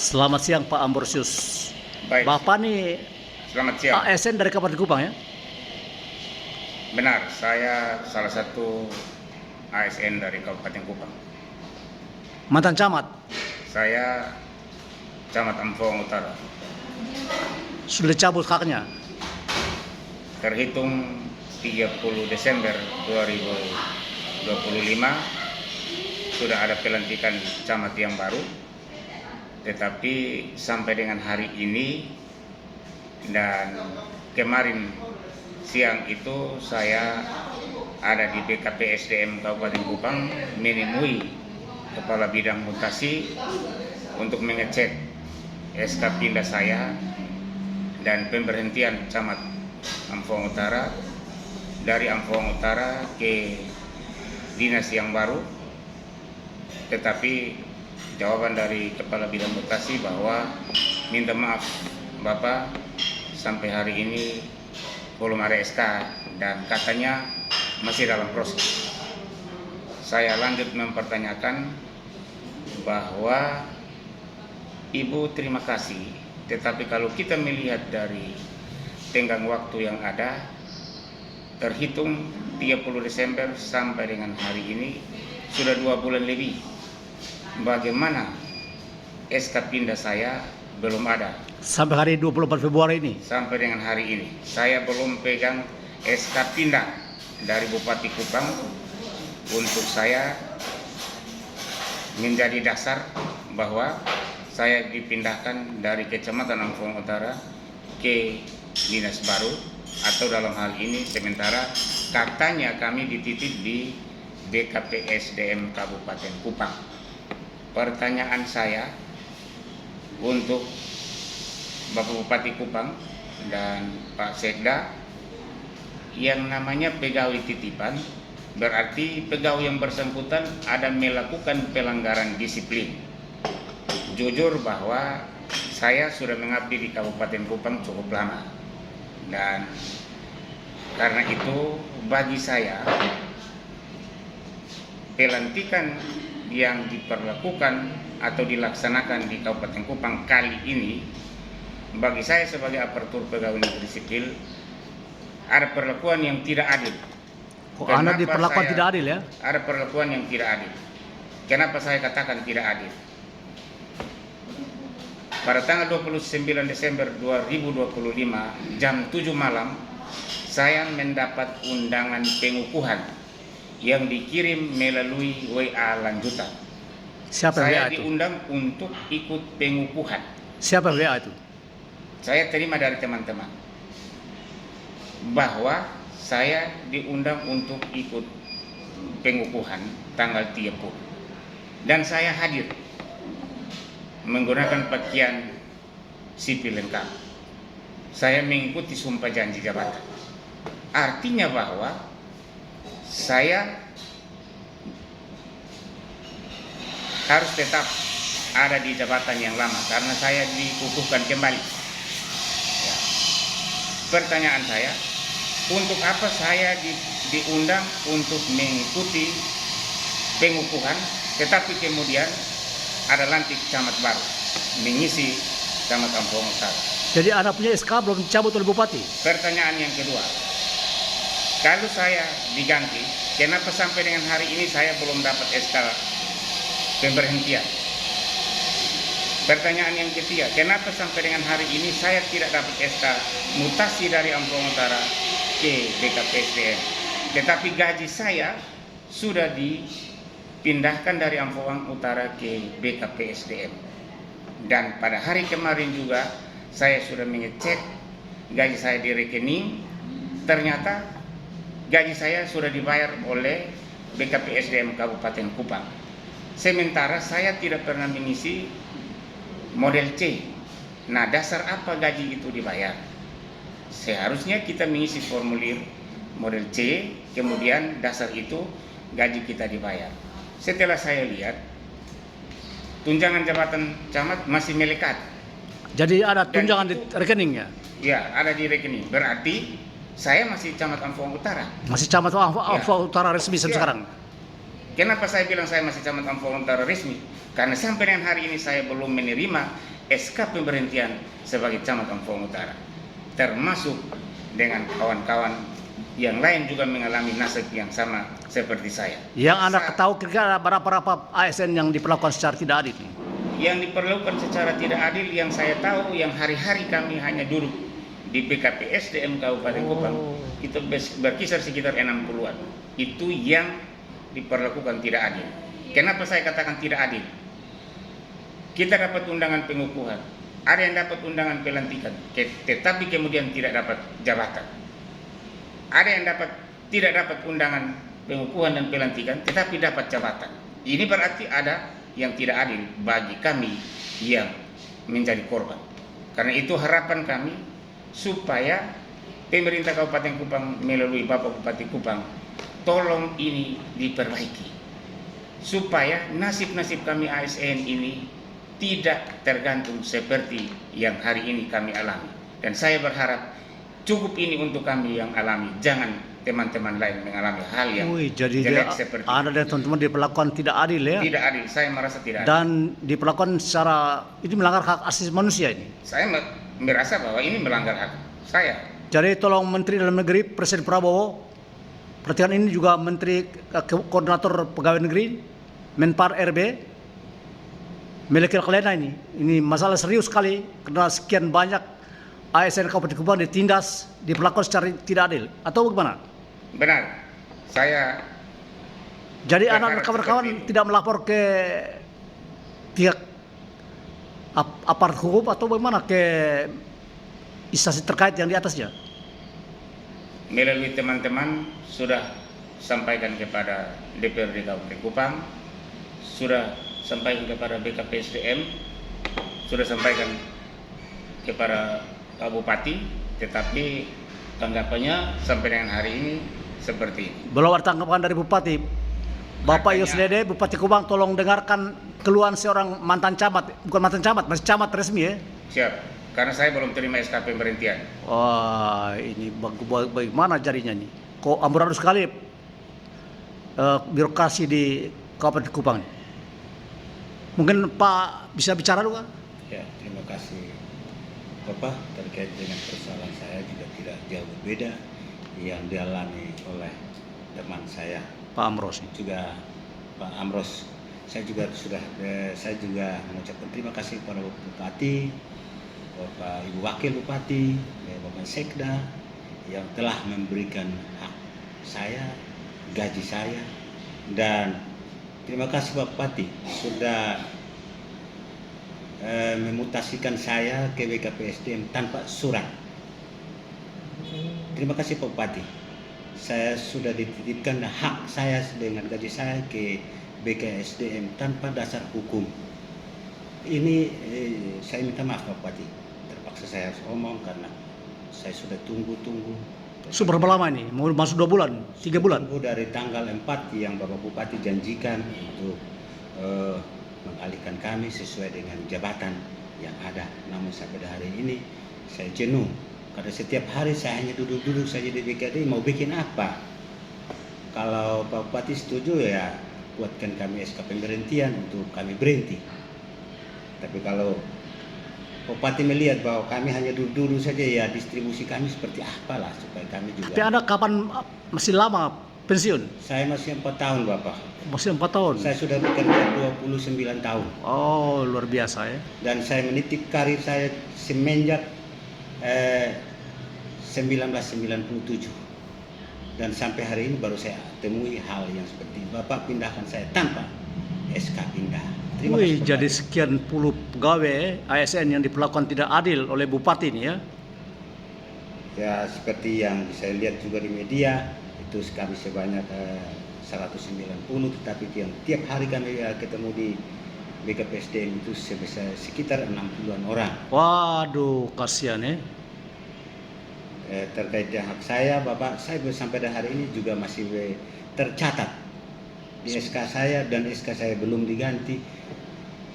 Selamat siang Pak Ambrosius. Baik, Bapak nih selamat siang. ASN dari Kabupaten Kupang ya? Benar, saya salah satu ASN dari Kabupaten Kupang. Mantan camat. Saya Camat Amphoang Utara. Sudah dicabut haknya. Terhitung 30 Desember 2025 sudah ada pelantikan camat yang baru. Tetapi sampai dengan hari ini dan kemarin siang itu saya ada di BKPSDM Kabupaten Kupang menemui Kepala Bidang Mutasi untuk mengecek SK pindah saya dan pemberhentian Camat Amphoang Utara dari Amphoang Utara ke dinas yang baru. Tetapi jawaban dari Kepala Bidang Mutasi bahwa minta maaf Bapak, sampai hari ini belum ada SK dan katanya masih dalam proses. Saya lanjut mempertanyakan bahwa Ibu terima kasih, tetapi kalau kita melihat dari tenggang waktu yang ada, terhitung 30 Desember sampai dengan hari ini sudah 2 bulan lebih. Bagaimana SK pindah saya belum ada. Sampai hari 24 Februari ini. Sampai dengan hari ini saya belum pegang SK pindah dari Bupati Kupang untuk saya menjadi dasar bahwa saya dipindahkan dari Kecamatan Amphoang Utara ke dinas baru, atau dalam hal ini sementara katanya kami dititip di BKPSDM Kabupaten Kupang. Pertanyaan saya untuk Bapak Bupati Kupang dan Pak Sekda, yang namanya pegawai titipan berarti pegawai yang bersangkutan ada melakukan pelanggaran disiplin. Jujur bahwa saya sudah mengabdi di Kabupaten Kupang cukup lama, dan karena itu bagi saya pelantikan yang diperlakukan atau dilaksanakan di Kabupaten Kupang kali ini, bagi saya sebagai aparatur pegawai negeri sipil ada perlakuan yang tidak adil. Kok Anda diperlakukan tidak adil ya? Ada perlakuan yang tidak adil. Kenapa saya katakan tidak adil? Pada tanggal 29 Desember 2025 jam 7 malam saya mendapat undangan pengukuhan yang dikirim melalui WA lanjutan. Siapa Saya WA itu? diundang untuk ikut pengukuhan. Siapa WA itu? Saya terima dari teman-teman bahwa saya diundang untuk ikut pengukuhan tanggal 30 dan saya hadir menggunakan pakaian sipil lengkap. Saya mengikuti sumpah janji jabatan. Artinya bahwa saya harus tetap ada di jabatan yang lama karena saya dikukuhkan kembali. Ya. Pertanyaan saya, untuk apa saya diundang untuk mengikuti pengukuhan, tetapi kemudian ada lantik camat baru mengisi Camat Amphoang Utara. Jadi Anda punya SK belum dicabut oleh Bupati? Pertanyaan yang kedua, kalau saya diganti, kenapa sampai dengan hari ini saya belum dapat SK pemberhentian? Pertanyaan yang ketiga, kenapa sampai dengan hari ini saya tidak dapat SK mutasi dari Amphoang Utara ke BKPSDM, tetapi gaji saya sudah dipindahkan dari Amphoang Utara ke BKPSDM. Dan pada hari kemarin juga saya sudah mengecek gaji saya di rekening, ternyata gaji saya sudah dibayar oleh BKPSDM Kabupaten Kupang. Sementara saya tidak pernah mengisi model C. Nah, dasar apa gaji itu dibayar? Seharusnya kita mengisi formulir model C, kemudian dasar itu gaji kita dibayar. Setelah saya lihat, tunjangan jabatan camat masih melekat. Jadi ada Dan tunjangan di itu- rekeningnya? Ya, ada di rekening. Berarti saya masih Camat Amphoang Utara. Masih camat Amphoang Utara resmi sampai Ya. sekarang? Kenapa saya bilang saya masih Camat Amphoang Utara resmi? Karena sampai dengan hari ini saya belum menerima SK pemberhentian sebagai camat Ampong Utara, termasuk dengan kawan-kawan yang lain juga mengalami nasib yang sama seperti saya. Yang Anda ketahui kira-kira berapa ASN yang diperlakukan secara tidak adil? Yang diperlakukan secara tidak adil yang saya tahu, yang hari-hari kami hanya duduk di BKPSDM Kabupaten Kupang, itu berkisar sekitar 60-an. Itu yang diperlakukan tidak adil. Kenapa saya katakan tidak adil? Kita dapat undangan pengukuhan, ada yang dapat undangan pelantikan, tetapi kemudian tidak dapat jabatan. Ada yang tidak dapat undangan pengukuhan dan pelantikan, tetapi dapat jabatan. Ini berarti ada yang tidak adil bagi kami yang menjadi korban. Karena itu harapan kami supaya pemerintah Kabupaten Kupang melalui Bapak Bupati Kupang tolong ini diperbaiki, supaya nasib-nasib kami ASN ini tidak tergantung seperti yang hari ini kami alami. Dan saya berharap cukup ini untuk kami yang alami, jangan teman-teman lain mengalami hal yang jadi jelek seperti Anda dan teman-teman diperlakukan tidak adil ya? Tidak adil, saya merasa tidak adil. Dan diperlakukan secara, ini melanggar hak asasi manusia ini? Saya merasa bahwa ini melanggar hak saya. Jadi tolong Menteri Dalam Negeri, Presiden Prabowo, perhatikan ini juga Menteri Koordinator Pegawai Negeri, Menpar RB, Melekil Kelena ini masalah serius sekali karena sekian banyak ASN Kabupaten Kupang ditindas, diperlakukan secara tidak adil, atau bagaimana? Benar, saya. Jadi anak kawan-kawan tidak melapor ke pihak aparat hukum atau bagaimana, ke instansi terkait yang di atasnya? Melalui teman-teman sudah sampaikan kepada DPRD Kabupaten Kupang, sudah sampaikan kepada BKPSDM, sudah sampaikan kepada Pak Bupati, tetapi tanggapannya sampai dengan hari ini seperti ini. Belum ada tanggapan dari Bupati. Bapak Yus Dede, Bupati Kupang, tolong dengarkan keluhan seorang mantan camat, bukan mantan camat, masih camat resmi ya. Siap, karena saya belum terima SK pemberhentian. Wah, ini bagaimana jadinya nih? Kok amburadul sekali birokrasi di Kabupaten Kupang. Mungkin Pak bisa bicara dulu, Pak? Ya, terima kasih Bapak. Terkait dengan persoalan saya juga tidak jauh berbeda yang dialami oleh teman saya Pak Amros. Juga Pak Amros. Saya juga mengucapkan terima kasih kepada Bapak Bupati, Bapak Ibu Wakil Bupati, Bapak Sekda yang telah memberikan hak saya, gaji saya, dan terima kasih Pak Bupati sudah memutasikan saya ke BKPSDM tanpa surat. Terima kasih Pak Bupati. Saya sudah dititipkan hak saya dengan gaji saya ke BKSDM tanpa dasar hukum. Ini saya minta maaf Pak Bupati. Terpaksa saya harus omong karena saya sudah tunggu-tunggu. Berapa lama ini? Mau masuk 2 bulan, 3 bulan? Dari tanggal 4 yang Bapak Bupati janjikan untuk mengalihkan kami sesuai dengan jabatan yang ada. Namun sampai hari ini saya jenuh karena setiap hari saya hanya duduk-duduk saja di BKD. Mau bikin apa? Kalau Pak Bupati setuju ya buatkan kami SK pemberhentian untuk kami berhenti. Tapi kalau Pak Bupati melihat bahwa kami hanya duduk-duduk saja, ya distribusi kami seperti apalah supaya kami juga. Tapi Anda kapan masih lama pensiun? Saya masih 4 tahun Bapak. Masih 4 tahun? Saya sudah bekerja 29 tahun. Oh, luar biasa ya. Dan saya menitip karir saya semenjak 1997. Dan sampai hari ini baru saya temui hal yang seperti ini. Bapak pindahkan saya tanpa SK pindah. Terima kasih. Jadi sekian puluh pegawai ASN yang diperlakukan tidak adil oleh Bupati ini ya? Ya seperti yang saya lihat juga di media, itu kami sebanyak 190, tetapi yang tiap hari kami ketemu di BKPSDM itu sebesar sekitar 60-an orang. Waduh, kasihan ya. Terkait dengan hak saya, Bapak, saya sampai hari ini juga masih tercatat di SK saya, dan SK saya belum diganti.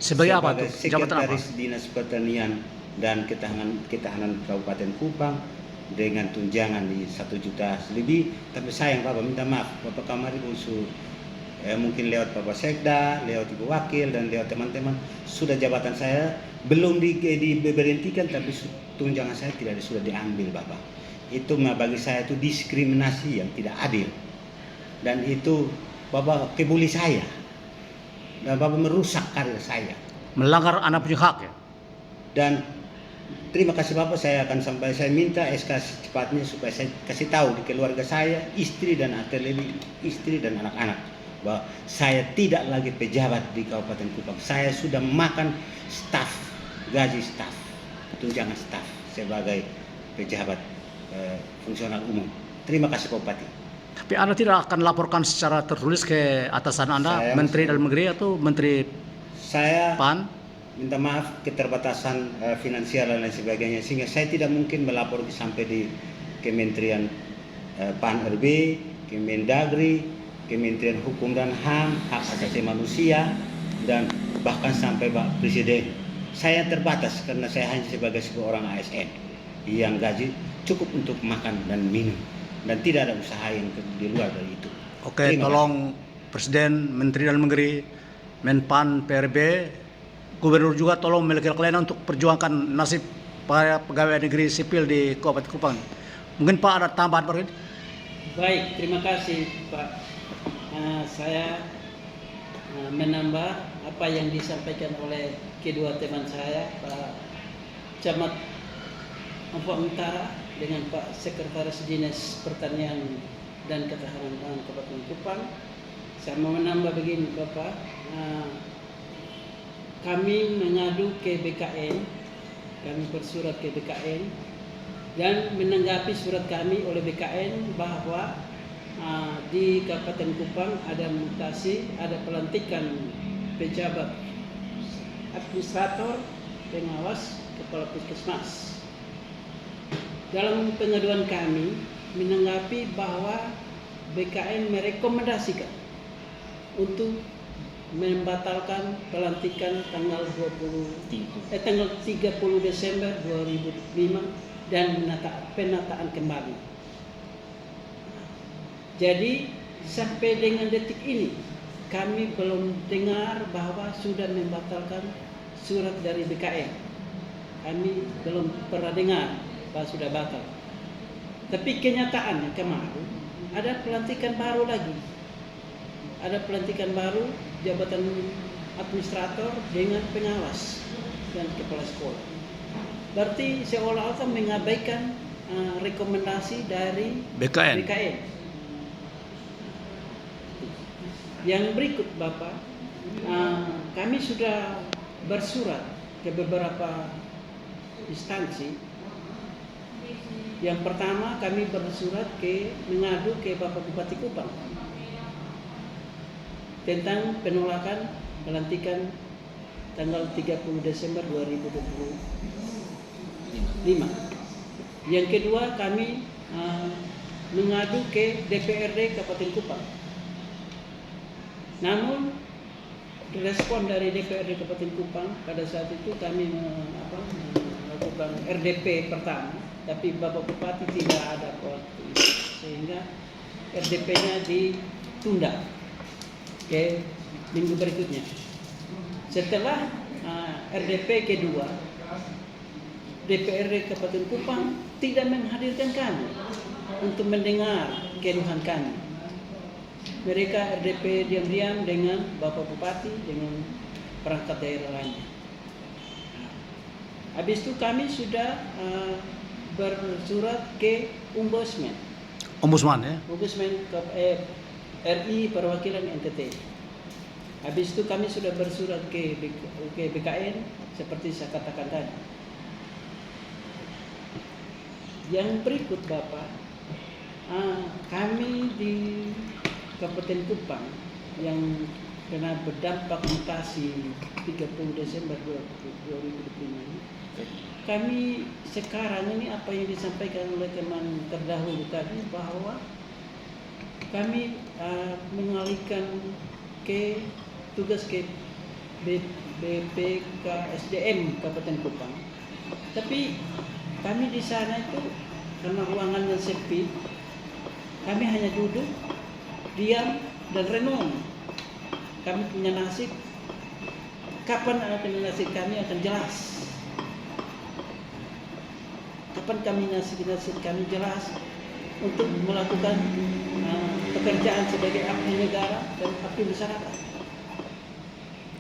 Sebagai apa tuh? Jabatan apa? Sekretaris Dinas Pertanian dan Ketahanan Kabupaten Kupang dengan tunjangan di 1 juta lebih. Tapi sayang Bapak, minta maaf, Bapak kemarin usul mungkin lewat Bapak Sekda, lewat Ibu Wakil, dan lewat teman-teman sudah jabatan saya belum diberhentikan, tapi tunjangan saya sudah diambil Bapak. Itu bagi saya itu diskriminasi yang tidak adil, dan itu Bapak kebuli saya, dan Bapak merusak karir saya. Melanggar anak punya hak ya. Dan terima kasih Bapak, saya minta SK secepatnya supaya saya kasih tahu di keluarga saya, istri dan terlebih istri dan anak-anak, bahwa saya tidak lagi pejabat di Kabupaten Kupang. Saya sudah makan staf, gaji staf, tunjangan staf sebagai pejabat fungsional umum. Terima kasih Pak Bupati. Tapi Anda tidak akan laporkan secara tertulis ke atasan Anda, Menteri Dalam Negeri atau Menteri saya PAN? Minta maaf keterbatasan finansial dan lain sebagainya, sehingga saya tidak mungkin melapor sampai di Kementerian PAN RB, Kemendagri, Kementerian Hukum dan HAM, Hak Asasi Manusia, dan bahkan sampai Pak Presiden. Saya terbatas karena saya hanya sebagai seorang ASN yang gaji cukup untuk makan dan minum, dan tidak ada usaha yang di luar dari itu. Oke, tolong Presiden, Menteri Dalam Negeri, Menpan, PRB, Gubernur juga tolong memiliki kelainan untuk perjuangkan nasib para pegawai negeri sipil di Kabupaten Kupang. Mungkin Pak ada tambahan Pak? Baik, terima kasih Pak. Saya menambah apa yang disampaikan oleh kedua teman saya, Pak Camat Ampang Utara dengan Pak Sekretaris Dinas Pertanian dan Ketahanan Pangan Kabupaten Kupang. Saya mau menambah begini Bapak, kami mengadu ke BKN, kami bersurat ke BKN, dan menanggapi surat kami oleh BKN bahwa di Kabupaten Kupang ada mutasi, ada pelantikan pejabat administrator, pengawas, kepala puskesmas. Dalam pengaduan kami menanggapi bahwa BKN merekomendasikan untuk membatalkan pelantikan tanggal 30 Desember 2005 dan penataan kembali. Jadi sampai dengan detik ini kami belum dengar bahwa sudah membatalkan surat dari BKN. Kami belum pernah dengar bahwa sudah batal. Tapi kenyataannya kemarin ada pelantikan baru lagi. Ada pelantikan baru jabatan administrator dengan pengawas dan kepala sekolah. Berarti seolah-olah mengabaikan rekomendasi dari BKN. Yang berikut Bapak, kami sudah bersurat ke beberapa instansi. Yang pertama kami bersurat mengadu ke Bapak Bupati Kupang tentang penolakan pelantikan tanggal 30 Desember 2025. Yang kedua kami mengadu ke DPRD Kabupaten Kupang. Namun respon dari DPRD Kabupaten Kupang pada saat itu kami melakukan RDP pertama, tapi Bapak Bupati tidak ada waktu itu, sehingga RDP-nya ditunda ke minggu berikutnya. Setelah RDP kedua, DPRD Kabupaten Kupang tidak menghadirkan kami untuk mendengar keluhan kami. Mereka RDP diam-diam dengan Bapak Bupati, dengan perangkat daerah lainnya. Habis itu kami sudah bersurat ke Ombudsman ya? Ombudsman RI Perwakilan NTT. Habis itu kami sudah bersurat ke BKN seperti saya katakan tadi. Yang berikut Bapak, kami di Kabupaten Kupang yang kena berdampak mutasi 30 Desember 2025, kami sekarang ini apa yang disampaikan oleh teman terdahulu tadi, bahwa kami mengalihkan ke tugas ke BPKSDM Kabupaten Kupang. Tapi kami di sana itu karena ruangannya sepi, kami hanya duduk, diam dan renung. Kami punya nasib kapan rekomendasi kami akan jelas. Kapan rekomendasi kami jelas untuk melakukan pekerjaan sebagai abdi negara dan abdi masyarakat.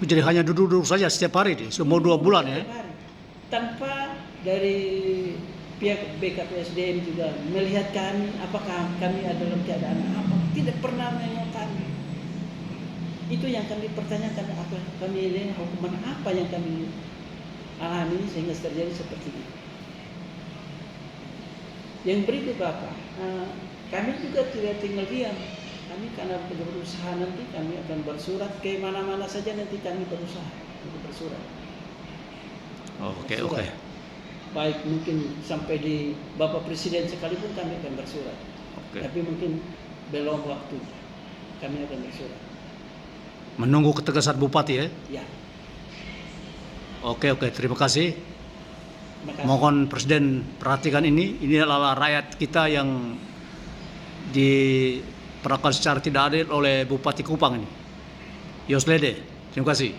Jadi hanya duduk-duduk saja setiap hari nih, semua 2 bulan ya. Setiap hari. Tanpa dari pihak BKPSDM juga melihat kami, apakah kami ada dalam keadaan apa. Tidak pernah menengok kami. Itu yang kami pertanyakan, apa kami ini hukuman apa yang kami alami sehingga terjadi seperti ini. Yang berikut Bapak, kami juga tidak tinggal diam. Kami karena berusaha nanti kami akan bersurat ke mana-mana saja nanti kami berusaha untuk bersurat. Oke, Bersurat. oke. Baik mungkin sampai di Bapak Presiden sekalipun kami akan bersurat. Oke. Tapi mungkin belum waktu kami akan bersurat. Menunggu ketegasan Bupati ya. Ya, Oke, terima kasih. terima kasih. Mohon Presiden perhatikan ini adalah rakyat kita yang diperlakukan secara tidak adil oleh Bupati Kupang ini. Yoslede, terima kasih.